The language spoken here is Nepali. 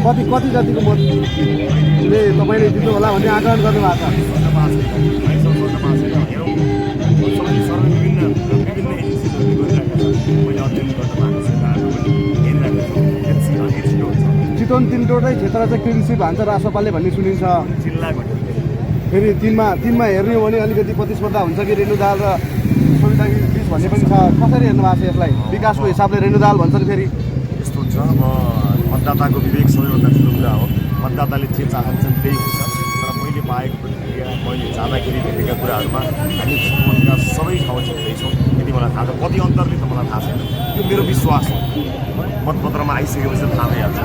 कति जतिको मतले तपाईँले जित्नु होला भन्ने आकलन गर्नुभएको छ चितवन 3वटै क्षेत्र चाहिँ क्लिनसिप हान्छ रासोपाले भन्ने सुनिन्छ फेरि तिनमा हेर्ने हो भने अलिकति प्रतिस्पर्धा हुन्छ कि रेणुदाल र सविता बिच भन्ने पनि छ कसरी हेर्नु भएको छ यसलाई विकासको हिसाबले रेणुदाल भन्छन् फेरि यस्तो हुन्छ अब मतदाताको विवेक सबैभन्दा ठुलो कुरा हो मतदाताले जे चाहन्छन् त्यही हुन्छ तर मैले पाएको प्रतिक्रिया मैले जाँदाखेरि भेटेका कुराहरूमा हामी चितवनका सबै ठाउँ जित्दैछौँ यदि मलाई थाहा छ कति अन्तरले त मलाई थाहा छैन यो मेरो विश्वास हो मतपत्रमा आइसकेपछि थाहा भइहाल्छ